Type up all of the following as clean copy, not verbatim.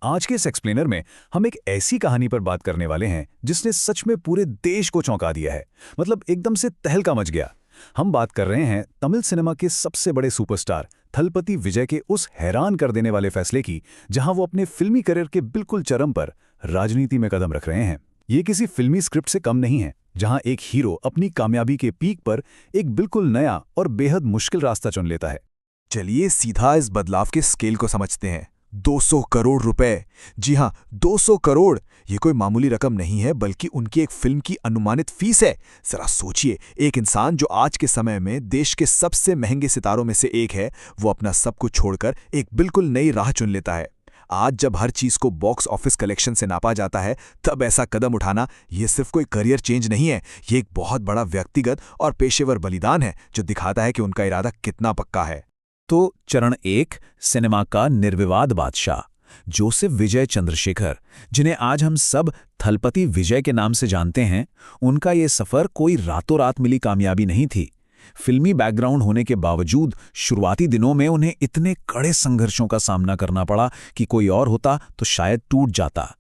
आज के इस एक्सप्लेनर में हम एक ऐसी कहानी पर बात करने वाले हैं जिसने सच में पूरे देश को चौंका दिया है। मतलब एकदम से तहलका मच गया। हम बात कर रहे हैं तमिल सिनेमा के सबसे बड़े सुपरस्टार थलपति विजय के उस हैरान कर देने वाले फैसले की, जहां वो अपने फिल्मी करियर के बिल्कुल चरम पर राजनीति में कदम रख रहे हैं। ये किसी फिल्मी स्क्रिप्ट से कम नहीं है, जहां एक हीरो अपनी कामयाबी के पीक पर एक बिल्कुल नया और बेहद मुश्किल रास्ता चुन लेता है। चलिए सीधा इस बदलाव के स्केल को समझते हैं। 200 करोड़ रुपए। जी हाँ, 200 करोड़। ये कोई मामूली रकम नहीं है, बल्कि उनकी एक फिल्म की अनुमानित फीस है। जरा सोचिए, एक इंसान जो आज के समय में देश के सबसे महंगे सितारों में से एक है, वो अपना सब कुछ छोड़कर एक बिल्कुल नई राह चुन लेता है। आज जब हर चीज को बॉक्स ऑफिस कलेक्शन से नापा जाता है, तब ऐसा कदम उठाना ये सिर्फ कोई करियर चेंज नहीं है, ये एक बहुत बड़ा व्यक्तिगत और पेशेवर बलिदान है, जो दिखाता है कि उनका इरादा कितना पक्का है। तो चरण 1, सिनेमा का निर्विवाद बादशाह जोसेफ विजय चंद्रशेखर, जिन्हें आज हम सब थलपति विजय के नाम से जानते हैं। उनका ये सफर कोई रातों रात मिली कामयाबी नहीं थी। फिल्मी बैकग्राउंड होने के बावजूद शुरुआती दिनों में उन्हें इतने कड़े संघर्षों का सामना करना पड़ा कि कोई और होता तो शायद टूट जाता।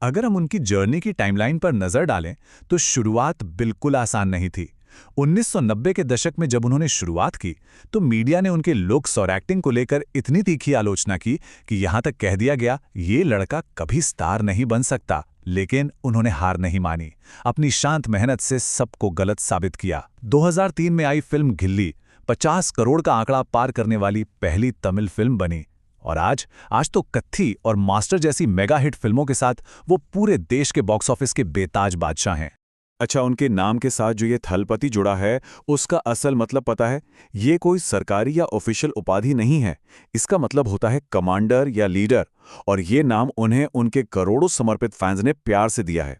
अगर हम उनकी जर्नी की टाइमलाइन पर नजर डालें तो शुरुआत बिल्कुल आसान नहीं थी। 1990 के दशक में जब उन्होंने शुरुआत की तो मीडिया ने उनके लुक्स और एक्टिंग को लेकर इतनी तीखी आलोचना की कि यहां तक कह दिया गया ये लड़का कभी स्टार नहीं बन सकता। लेकिन उन्होंने हार नहीं मानी, अपनी शांत मेहनत से सबको गलत साबित किया। 2003 में आई फिल्म गिल्ली 50 करोड़ का आंकड़ा पार करने वाली पहली तमिल फिल्म बनी, और आज तो कत्थी और मास्टर जैसी मेगा हिट फिल्मों के साथ वो पूरे देश के बॉक्स ऑफिस के बेताज बादशाह हैं। अच्छा, उनके नाम के साथ जो ये थलपति जुड़ा है, उसका असल मतलब पता है? ये कोई सरकारी या ऑफिशियल उपाधि नहीं है। इसका मतलब होता है कमांडर या लीडर, और ये नाम उन्हें उनके करोड़ों समर्पित फैंस ने प्यार से दिया है।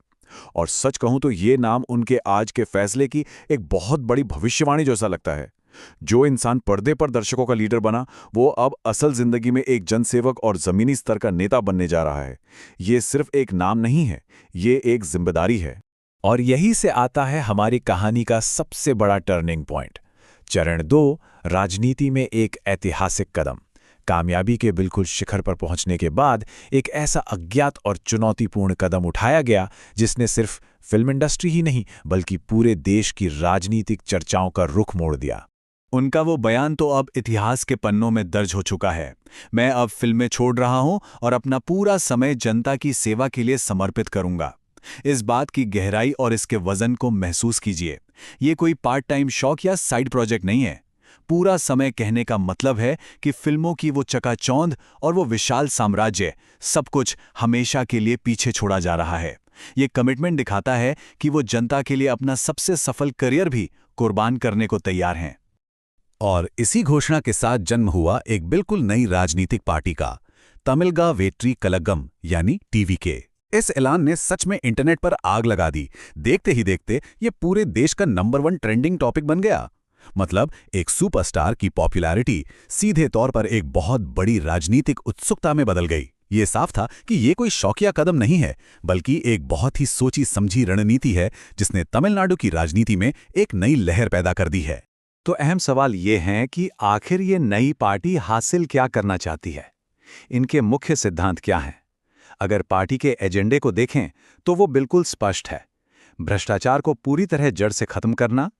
और सच कहूं तो ये नाम उनके आज के फैसले की एक बहुत बड़ी भविष्यवाणी जैसा लगता है। जो इंसान पर्दे पर दर्शकों का लीडर बना, वो अब असल जिंदगी में एक जनसेवक और जमीनी स्तर का नेता बनने जा रहा है। ये सिर्फ एक नाम नहीं है, ये एक जिम्मेदारी है। और यही से आता है हमारी कहानी का सबसे बड़ा टर्निंग पॉइंट। चरण 2, राजनीति में एक ऐतिहासिक कदम। कामयाबी के बिल्कुल शिखर पर पहुंचने के बाद एक ऐसा अज्ञात और चुनौतीपूर्ण कदम उठाया गया जिसने सिर्फ फिल्म इंडस्ट्री ही नहीं, बल्कि पूरे देश की राजनीतिक चर्चाओं का रुख मोड़ दिया। उनका वो बयान तो अब इतिहास के पन्नों में दर्ज हो चुका है। मैं अब फिल्में छोड़ रहा हूं और अपना पूरा समय जनता की सेवा के लिए समर्पित करूंगा। इस बात की गहराई और इसके वजन को महसूस कीजिए। ये कोई पार्ट टाइम शौक या साइड प्रोजेक्ट नहीं है। पूरा समय कहने का मतलब है कि फिल्मों की वो चकाचौंध और वो विशाल साम्राज्य, सब कुछ हमेशा के लिए पीछे छोड़ा जा रहा है। ये कमिटमेंट दिखाता है कि वो जनता के लिए अपना सबसे सफल करियर भी कुर्बान करने को तैयार हैं। और इसी घोषणा के साथ जन्म हुआ एक बिल्कुल नई राजनीतिक पार्टी का, तमिलगा वेट्री कलगम यानी टीवीके। इस ऐलान ने सच में इंटरनेट पर आग लगा दी। देखते ही देखते ये पूरे देश का नंबर 1 ट्रेंडिंग टॉपिक बन गया। मतलब एक सुपरस्टार की पॉपुलैरिटी सीधे तौर पर एक बहुत बड़ी राजनीतिक उत्सुकता में बदल गई। ये साफ था कि ये कोई शौकिया कदम नहीं है, बल्कि एक बहुत ही सोची समझी रणनीति है जिसने तमिलनाडु की राजनीति में एक नई लहर पैदा कर दी है। तो अहम सवाल ये है कि आखिर ये नई पार्टी हासिल क्या करना चाहती है? इनके मुख्य सिद्धांत क्या हैं? अगर पार्टी के एजेंडे को देखें तो वो बिल्कुल स्पष्ट है। भ्रष्टाचार को पूरी तरह जड़ से खत्म करना,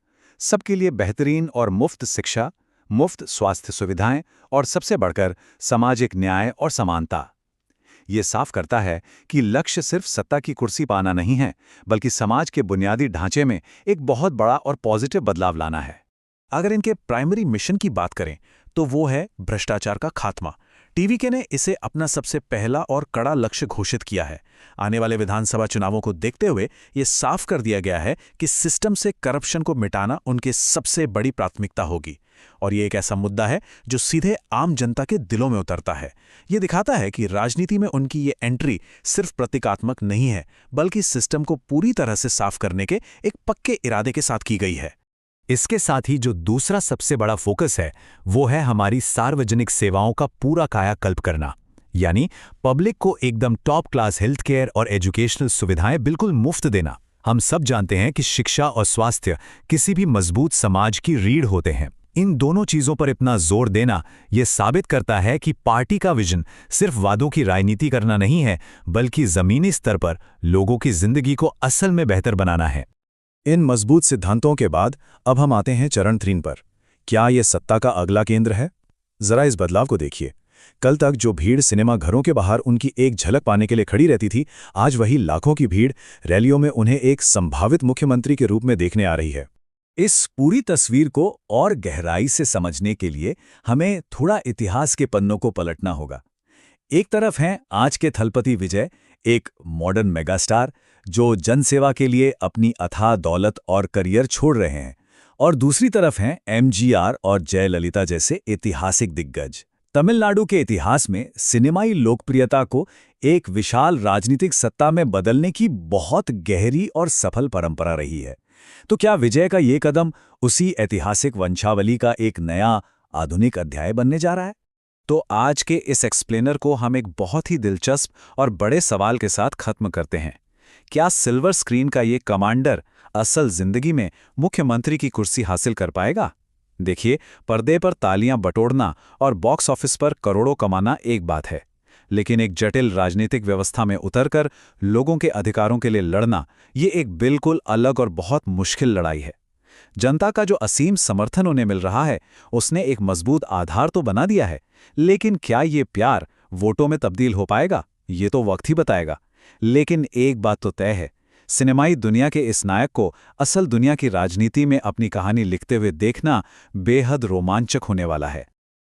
सबके लिए बेहतरीन और मुफ्त शिक्षा, मुफ्त स्वास्थ्य सुविधाएं और सबसे बढ़कर सामाजिक न्याय और समानता। ये साफ करता है कि लक्ष्य सिर्फ सत्ता की कुर्सी पाना नहीं है, बल्कि समाज के बुनियादी ढांचे में एक बहुत बड़ा और पॉजिटिव बदलाव लाना है। अगर इनके प्राइमरी मिशन की बात करें तो वो है भ्रष्टाचार का खात्मा। टीवीके ने इसे अपना सबसे पहला और कड़ा लक्ष्य घोषित किया है। आने वाले विधानसभा चुनावों को देखते हुए ये साफ कर दिया गया है कि सिस्टम से करप्शन को मिटाना उनकी सबसे बड़ी प्राथमिकता होगी। और ये एक ऐसा मुद्दा है जो सीधे आम जनता के दिलों में उतरता है। ये दिखाता है कि राजनीति में उनकी ये एंट्री सिर्फ प्रतीकात्मक नहीं है, बल्कि सिस्टम को पूरी तरह से साफ करने के एक पक्के इरादे के साथ की गई है। इसके साथ ही जो दूसरा सबसे बड़ा फोकस है वो है हमारी सार्वजनिक सेवाओं का पूरा कायाकल्प करना, यानी पब्लिक को एकदम टॉप क्लास हेल्थ केयर और एजुकेशनल सुविधाएं बिल्कुल मुफ्त देना। हम सब जानते हैं कि शिक्षा और स्वास्थ्य किसी भी मजबूत समाज की रीढ़ होते हैं। इन दोनों चीजों पर इतना जोर देना यह साबित करता है कि पार्टी का विजन सिर्फ वादों की राजनीति करना नहीं है, बल्कि जमीनी स्तर पर लोगों की जिंदगी को असल में बेहतर बनाना है। इन मजबूत सिद्धांतों के बाद अब हम आते हैं चरण 3 पर। क्या यह सत्ता का अगला केंद्र है? जरा इस बदलाव को देखिए। कल तक जो भीड़ सिनेमा घरों के बाहर उनकी एक झलक पाने के लिए खड़ी रहती थी, आज वही लाखों की भीड़ रैलियों में उन्हें एक संभावित मुख्यमंत्री के रूप में देखने आ रही है। इस पूरी तस्वीर को और गहराई से समझने के लिए हमें थोड़ा इतिहास के पन्नों को पलटना होगा। एक तरफ हैं आज के थलपति विजय, एक मॉडर्न मेगास्टार जो जनसेवा के लिए अपनी अथाह दौलत और करियर छोड़ रहे हैं, और दूसरी तरफ हैं एमजीआर और जयललिता जैसे ऐतिहासिक दिग्गज। तमिलनाडु के इतिहास में सिनेमाई लोकप्रियता को एक विशाल राजनीतिक सत्ता में बदलने की बहुत गहरी और सफल परंपरा रही है। तो क्या विजय का ये कदम उसी ऐतिहासिक वंशावली का एक नया आधुनिक अध्याय बनने जा रहा है? तो आज के इस एक्सप्लेनर को हम एक बहुत ही दिलचस्प और बड़े सवाल के साथ खत्म करते हैं। क्या सिल्वर स्क्रीन का ये कमांडर असल जिंदगी में मुख्यमंत्री की कुर्सी हासिल कर पाएगा? देखिए, पर्दे पर तालियां बटोरना और बॉक्स ऑफिस पर करोड़ों कमाना एक बात है, लेकिन एक जटिल राजनीतिक व्यवस्था में उतरकर लोगों के अधिकारों के लिए लड़ना, ये एक बिल्कुल अलग और बहुत मुश्किल लड़ाई है। जनता का जो असीम समर्थन उन्हें मिल रहा है, उसने एक मजबूत आधार तो बना दिया है, लेकिन क्या ये प्यार वोटों में तब्दील हो पाएगा? ये तो वक्त ही बताएगा। लेकिन एक बात तो तय है, सिनेमाई दुनिया के इस नायक को असल दुनिया की राजनीति में अपनी कहानी लिखते हुए देखना बेहद रोमांचक होने वाला है।